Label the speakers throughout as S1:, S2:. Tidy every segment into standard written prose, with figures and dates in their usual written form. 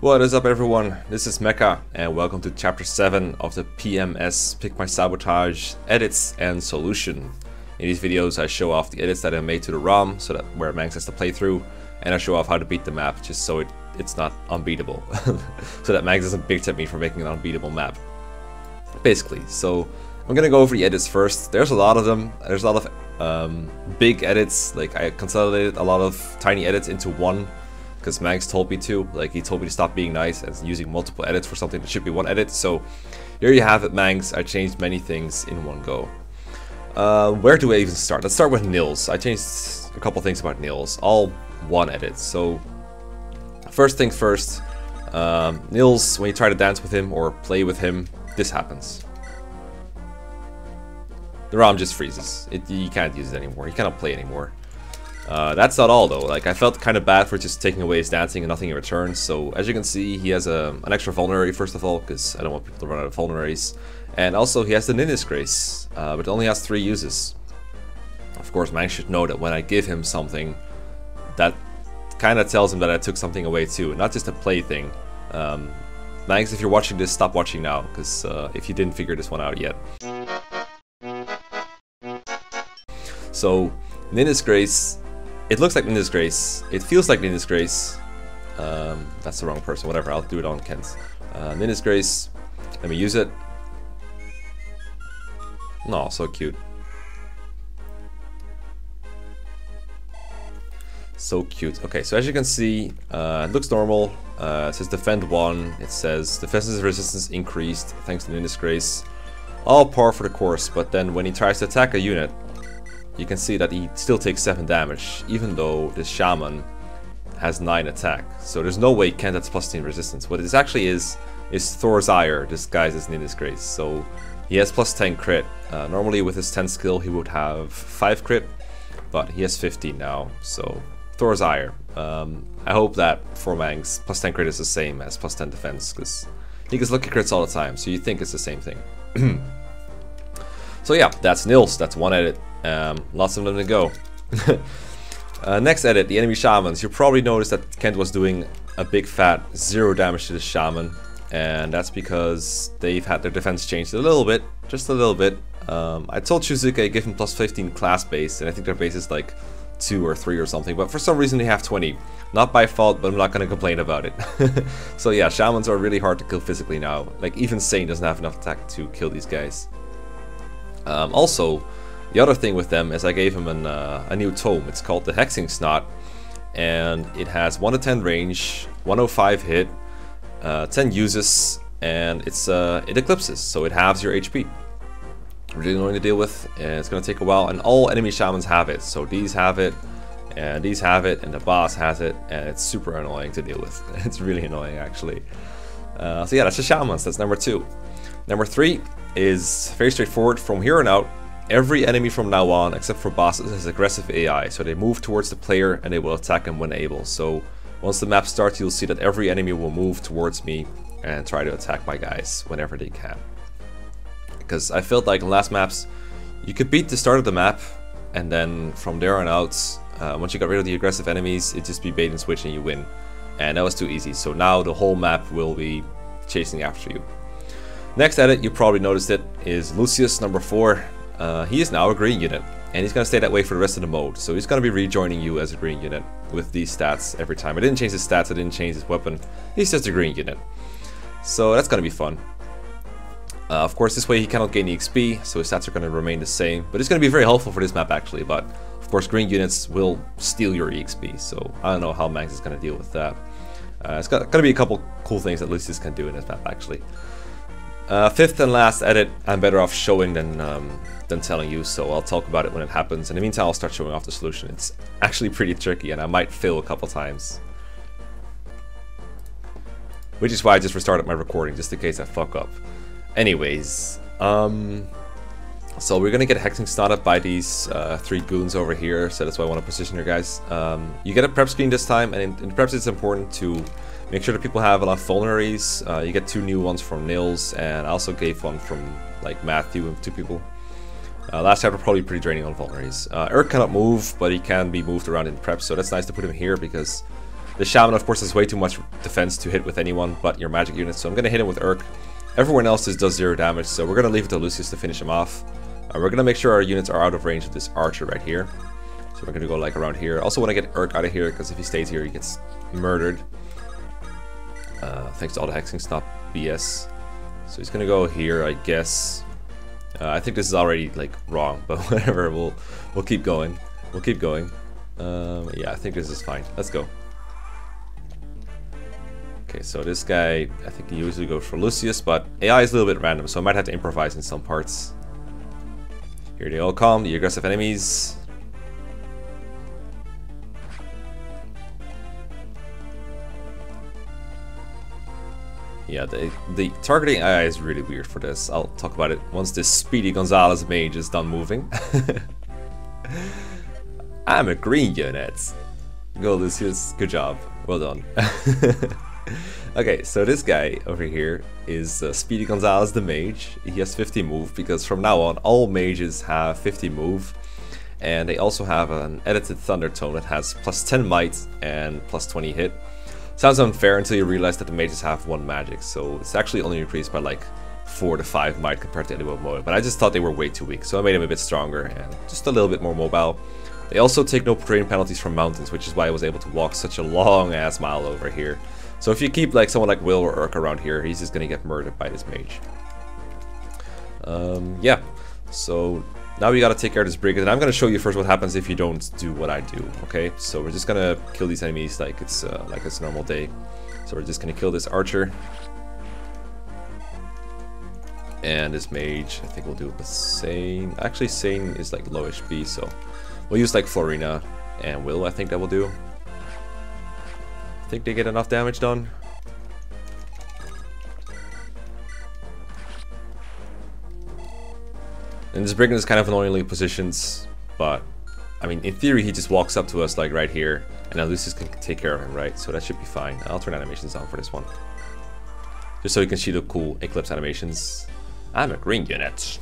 S1: What is up, everyone? This is Mekkah and welcome to chapter 7 of the PMS Pick My Sabotage edits and solution. In these videos I show off the edits that I made to the ROM, so that where Mangs has to play through, and I show off how to beat the map just so it's not unbeatable. So that Mangs doesn't bitch at me for making an unbeatable map. Basically, so I'm gonna go over the edits first. There's a lot of them. There's a lot of big edits. Like, I consolidated a lot of tiny edits into one because Mangs told me to. Like, he told me to stop being nice and using multiple edits for something that should be one edit. So here you have it, Mangs. I changed many things in one go. Where do I even start? Let's start with Nils. I changed a couple things about Nils, all one edit. So first things first, Nils, when you try to dance with him or play with him, this happens. The ROM just freezes. You can't use it anymore. You cannot play anymore. That's not all though. Like, I felt kind of bad for just taking away his dancing and nothing in return. So as you can see, he has an extra vulnerary first of all, because I don't want people to run out of vulneraries. And also he has the Lyn Disgrace, but only has 3 uses. Of course, Mangs should know that when I give him something, that kind of tells him that I took something away too, not just a play thing. Mangs, if you're watching this, stop watching now, because if you didn't figure this one out yet. So, Lyn Disgrace, it looks like Lyn Disgrace, it feels like Lyn Disgrace. That's the wrong person, whatever, I'll do it on Kent. Lyn Disgrace, let me use it. No, so cute. So cute. Okay, so as you can see, it looks normal. It says defend 1. It says defensive resistance increased thanks to Lyn Disgrace. All par for the course, but then when he tries to attack a unit, you can see that he still takes 7 damage, even though this shaman has 9 attack. So there's no way Kent has plus 10 resistance. What this actually is Thor's Ire disguised as Lyn Disgrace. So he has plus 10 crit. Normally with his 10 skill he would have 5 crit, but he has 15 now. So Thor's Ire. I hope that for Mangs, plus 10 crit is the same as plus 10 defense, because he gets lucky crits all the time, so you think it's the same thing. So yeah, that's Nils. That's one edit. Lots of them to go. Next edit, the enemy shamans. You probably noticed that Kent was doing a big fat 0 damage to the shaman, and that's because they've had their defense changed a little bit, just a little bit. I told Shuusuke give him plus 15 class base, and I think their base is like 2 or 3 or something, but for some reason they have 20. Not by fault, but I'm not gonna complain about it. So yeah, shamans are really hard to kill physically now. Like, even Sane doesn't have enough attack to kill these guys. Also, the other thing with them is I gave him a new tome. It's called the Hexing Snot, and it has 1 to 10 range, 105 hit, 10 uses, and it eclipses, so it halves your HP. Really annoying to deal with, and it's gonna take a while, and all enemy shamans have it. So these have it, and these have it, and the boss has it, and it's super annoying to deal with. It's really annoying, actually. So yeah, that's the shamans. That's number 2. Number 3 is very straightforward. From here on out, every enemy from now on, except for bosses, has aggressive AI. So they move towards the player and they will attack him when able. So once the map starts, you'll see that every enemy will move towards me and try to attack my guys whenever they can. Because I felt like in last maps, you could beat the start of the map, and then from there on out, once you got rid of the aggressive enemies, it'd just be bait and switch and you win. And that was too easy. So now the whole map will be chasing after you. Next edit, you probably noticed it, is Lucius, number 4. He is now a green unit, and he's going to stay that way for the rest of the mode. So he's going to be rejoining you as a green unit with these stats every time. I didn't change his stats, I didn't change his weapon. He's just a green unit. So that's going to be fun. Of course, this way he cannot gain EXP, so his stats are going to remain the same. But it's going to be very helpful for this map, actually. But of course, green units will steal your EXP, so I don't know how Mangs is going to deal with that. It's going to be a couple cool things that Lucius can do in this map, actually. 5th and last edit, I'm better off showing than telling you, so I'll talk about it when it happens. In the meantime, I'll start showing off the solution. It's actually pretty tricky, and I might fail a couple times. Which is why I just restarted my recording, just in case I fuck up. Anyways, so we're gonna get Hexing Snotted by these 3 goons over here, so that's why I want to position your guys. You get a prep screen this time, and in preps it's important to make sure that people have a lot of vulneraries. You get 2 new ones from Nils, and I also gave one from like Matthew and 2 people. Last chapter probably pretty draining on vulneraries. Urk cannot move, but he can be moved around in prep, so that's nice to put him here because The Shaman, of course, has way too much defense to hit with anyone but your magic units, so I'm going to hit him with Urk. Everyone else just does 0 damage, so we're going to leave it to Lucius to finish him off. We're going to make sure our units are out of range of this archer right here. So we're going to go like around here. Also want to get Urk out of here, because if he stays here, he gets murdered. Thanks to all the hexing, it's not BS. So he's going to go here, I guess. I think this is already like wrong, but whatever, we'll keep going. We'll keep going. Yeah, I think this is fine. Let's go. Okay, so this guy, I think he usually goes for Lucius, but AI is a little bit random, so I might have to improvise in some parts. Here they all come, the aggressive enemies. Yeah, the targeting AI is really weird for this. I'll talk about it once this Speedy Gonzalez mage is done moving. I'm a green unit. Go Lucius, good job, well done. Okay, so this guy over here is Speedy Gonzalez the mage. He has 50 move, because from now on all mages have 50 move. And they also have an edited Thunder Tone that has plus 10 might and plus 20 hit. Sounds unfair until you realize that the mages have 1 magic, so it's actually only increased by like 4 to 5 might compared to anyone mode. But I just thought they were way too weak, so I made them a bit stronger and just a little bit more mobile. They also take no terrain penalties from mountains, which is why I was able to walk such a long ass mile over here. So if you keep like someone like Will or Urk around here, he's just gonna get murdered by this mage. Yeah, so now we gotta take care of this brigand, and I'm gonna show you first what happens if you don't do what I do. Okay, so we're just gonna kill these enemies like it's a normal day. So we're just gonna kill this archer and this mage. I think we'll do the same. Actually, Sane is like low HP, so we'll use like Florina and Will. I think that will do. I think they get enough damage done. And this brigand is kind of annoyingly positioned, but I mean, in theory, he just walks up to us like right here, and then Lucius can take care of him, right? So that should be fine. I'll turn animations on for this one, just so you can see the cool Eclipse animations. I'm a green unit.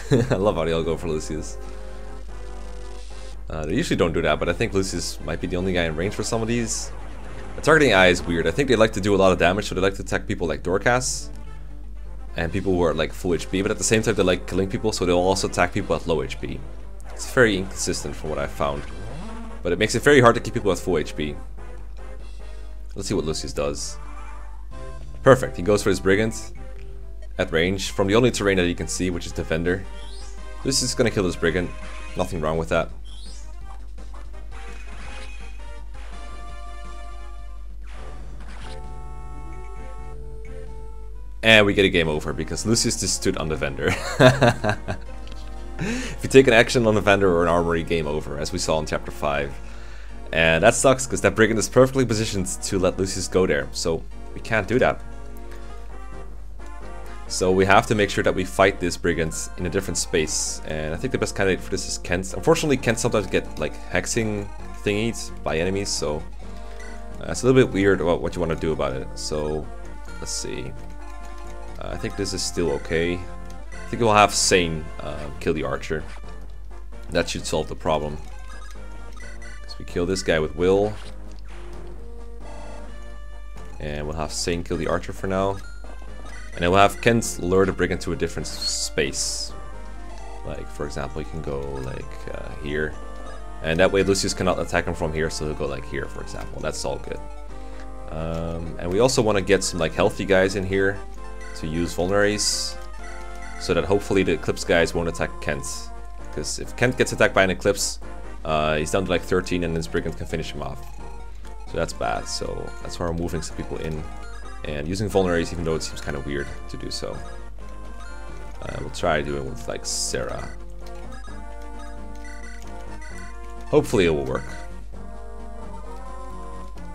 S1: I love how they all go for Lucius. They usually don't do that, but I think Lucius might be the only guy in range for some of these. The targeting AI is weird. I think they like to do a lot of damage, so they like to attack people like Dorcas and people who are like full HP, but at the same time they like killing people, so they'll also attack people at low HP. It's very inconsistent from what I've found, but it makes it very hard to keep people at full HP. Let's see what Lucius does. Perfect, he goes for his brigand at range from the only terrain that he can see, which is Defender. This is gonna kill this brigand. Nothing wrong with that. And we get a game over because Lucius just stood on the vendor. If you take an action on a vendor or an armory, game over, as we saw in chapter 5. And that sucks because that brigand is perfectly positioned to let Lucius go there, so we can't do that. So we have to make sure that we fight this brigand in a different space, and I think the best candidate for this is Kent. Unfortunately, Kent sometimes get like hexing thingies by enemies, so it's a little bit weird about what you want to do about it. So let's see. I think this is still okay. I think we'll have Sane kill the archer. That should solve the problem. So we kill this guy with Will, and we'll have Sane kill the archer for now. And then we'll have Kent lure the brigand to a different space. Like, for example, you can go like here. And that way Lucius cannot attack him from here, so he'll go like here, for example. That's all good. And we also want to get some like healthy guys in here to use vulneraries, so that hopefully the Eclipse guys won't attack Kent. Because if Kent gets attacked by an Eclipse, he's down to like 13 and his brigand can finish him off. So that's bad, so that's why we're moving some people in. And using vulneraries, even though it seems kind of weird to do so. We'll try doing it with like Sarah. Hopefully it will work.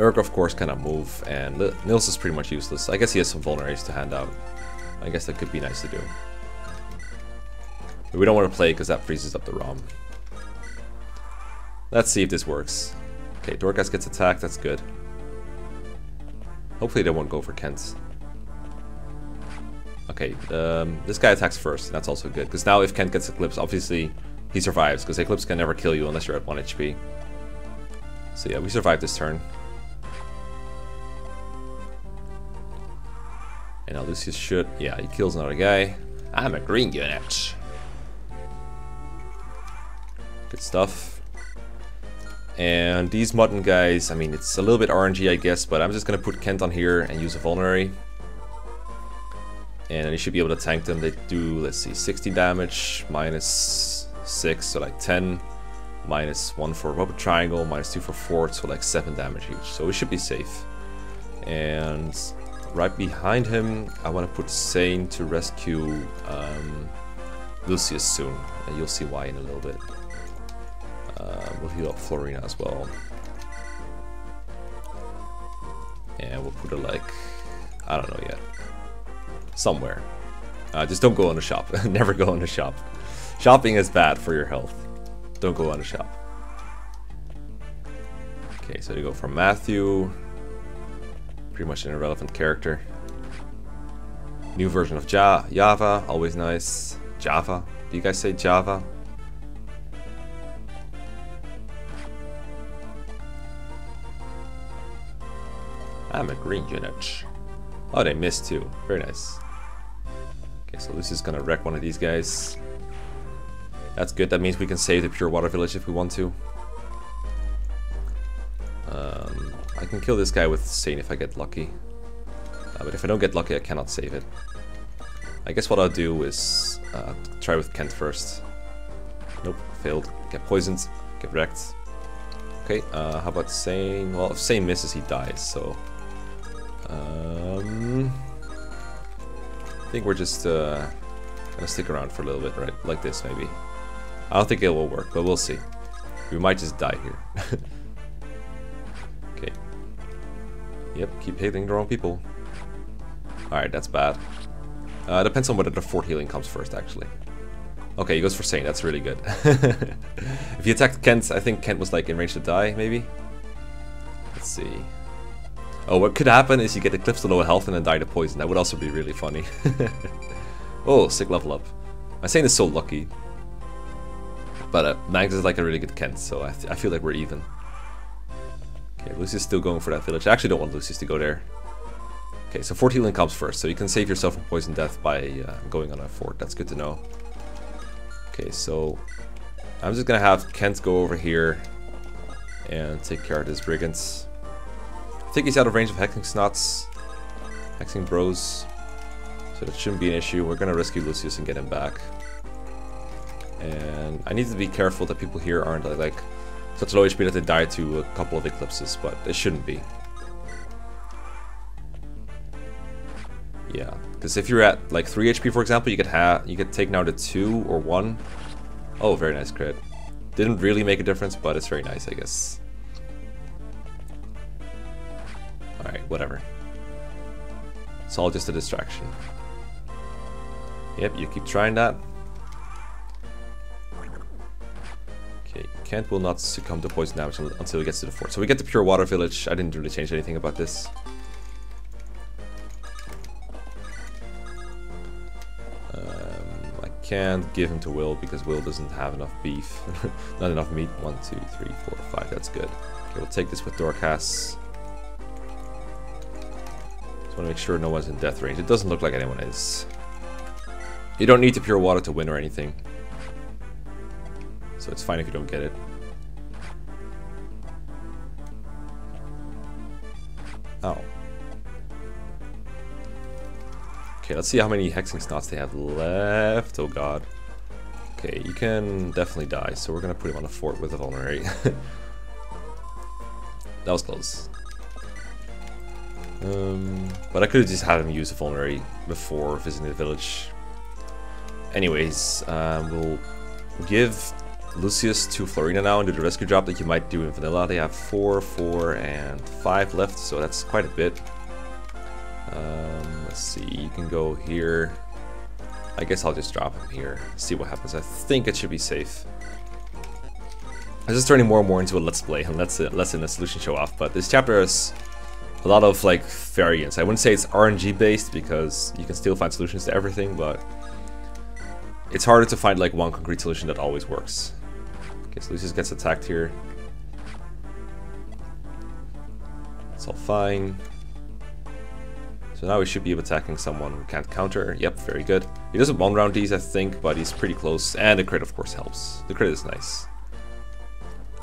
S1: Urk, of course, cannot move, and Nils is pretty much useless. I guess he has some vulneraries to hand out. I guess that could be nice to do. But we don't want to play because that freezes up the ROM. Let's see if this works. Okay, Dorcas gets attacked, that's good. Hopefully they won't go for Kent. Okay, this guy attacks first, and that's also good. Because now if Kent gets Eclipse, obviously he survives. Because Eclipse can never kill you unless you're at 1 HP. So yeah, we survived this turn. And now Lucius should... Yeah, he kills another guy. I'm a green unit. Good stuff. And these mutton guys, I mean, it's a little bit RNG, I guess, but I'm just going to put Kent on here and use a vulnerary. And you should be able to tank them. They do, let's see, 60 damage, minus 6, so like 10, minus 1 for rubber triangle, minus 2 for fort, so like 7 damage each. So we should be safe. And right behind him, I want to put Sane to rescue Lucius soon. And you'll see why in a little bit. We'll heal up Florina as well. And we'll put her like, I don't know yet. Somewhere. Just don't go on the shop. Never go on the shop. Shopping is bad for your health. Don't go on the shop. Okay, so you go from Matthew. Pretty much an irrelevant character. New version of Java, always nice. Java? Do you guys say Java? I'm a green unit. Oh, they missed too. Very nice. Okay, so Lucy's gonna wreck one of these guys. That's good. That means we can save the Pure Water Village if we want to. I can kill this guy with Sane if I get lucky. But if I don't get lucky, I cannot save it. I guess what I'll do is try with Kent first. Nope, failed. Get poisoned, get wrecked. Okay, how about Sane? Well, if Sane misses, he dies, so... I think we're just gonna stick around for a little bit, right? Like this, maybe. I don't think it will work, but we'll see. We might just die here. Okay. Yep, keep hitting the wrong people. Alright, that's bad. Depends on whether the fort healing comes first, actually. Okay, he goes for Sane, that's really good. If he attacked Kent, I think Kent was like in range to die, maybe? Let's see. Oh, what could happen is you get Eclipse to low health and then die to poison. That would also be really funny. Oh, sick level up. My Sane is so lucky. But Mangs is like a really good Kent, so I feel like we're even. Okay, Lucy's still going for that village. I actually don't want Lucius to go there. Okay, so fort healing comes first, so you can save yourself from poison death by going on a fort. That's good to know. Okay, so I'm just gonna have Kent go over here and take care of this brigands. I think he's out of range of hexing snots, hexing bros, so that shouldn't be an issue. We're gonna rescue Lucius and get him back. And I need to be careful that people here aren't like such low HP that they die to a couple of eclipses, but it shouldn't be. Yeah, because if you're at like 3 HP, for example, you could take now to 2 or 1. Oh, very nice crit. Didn't really make a difference, but it's very nice, I guess. Alright, whatever. It's all just a distraction. Yep, you keep trying that. Okay, Kent will not succumb to poison damage until he gets to the fort. So we get the Pure Water Village. I didn't really change anything about this. I can't give him to Will because Will doesn't have enough beef. Not enough meat. 1, 2, 3, 4, 5. That's good. Okay, we'll take this with Dorcas. Just want to make sure no one's in death range. It doesn't look like anyone is. You don't need the Pure Water to win or anything. So it's fine if you don't get it. Oh. Okay, let's see how many hexing snots they have left. Oh god. Okay, you can definitely die, so we're gonna put him on a fort with a vulnerary. That was close. But I could have just had him use a vulnerary before visiting the village. Anyways, we'll give Lucius to Florina now and do the rescue drop that you might do in vanilla. They have 4, 4, and 5 left, so that's quite a bit. Let's see, you can go here. I guess I'll just drop him here, see what happens. I think it should be safe. This is turning more and more into a let's play and less in a solution show off, but this chapter has a lot of like variants. I wouldn't say it's RNG based because you can still find solutions to everything, but it's harder to find like one concrete solution that always works. Okay, so Lucius gets attacked here. It's all fine. So now we should be attacking someone who can't counter. Yep, very good. He doesn't one round these, I think, but he's pretty close. And the crit, of course, helps. The crit is nice.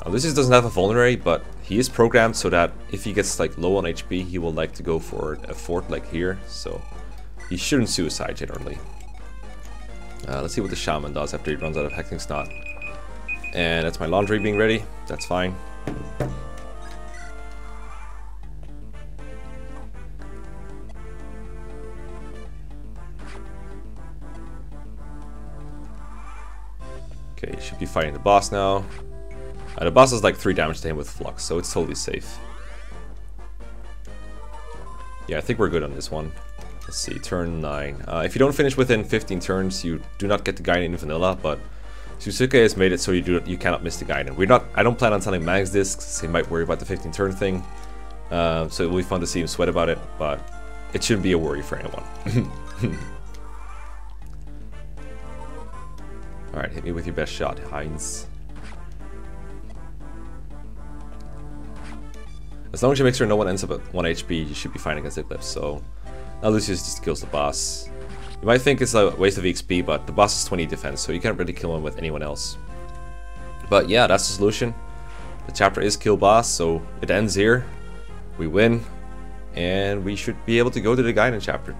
S1: Lucius doesn't have a vulnerary, but he is programmed so that if he gets like low on HP, he will like to go for a fort like here. So he shouldn't suicide generally. Let's see what the shaman does after he runs out of hecting snot. And that's my laundry being ready. That's fine. Okay, he should be fighting the boss now. The boss does like 3 damage to him with Flux, so it's totally safe. Yeah, I think we're good on this one. Let's see, turn 9. If you don't finish within 15 turns, you do not get the Gaiden in vanilla, but Shuusuke has made it so you cannot miss the Gaiden. I don't plan on telling Mangs this, because he might worry about the 15 turn thing. So it will be fun to see him sweat about it, but it shouldn't be a worry for anyone. Alright, hit me with your best shot, Heinz. As long as you make sure no one ends up at 1 HP, you should be fine against Eclipse. So now Lucius just kills the boss. You might think it's a waste of XP, but the boss is 20 defense, so you can't really kill him with anyone else. But yeah, that's the solution. The chapter is kill boss, so it ends here. We win, and we should be able to go to the Gaiden chapter.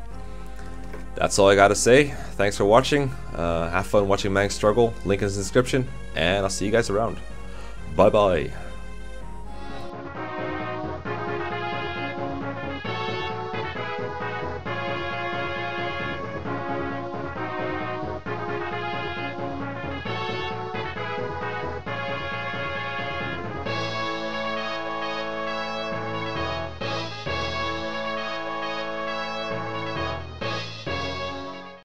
S1: That's all I gotta say. Thanks for watching. Have fun watching Mangs struggle. Link is in the description, and I'll see you guys around. Bye bye.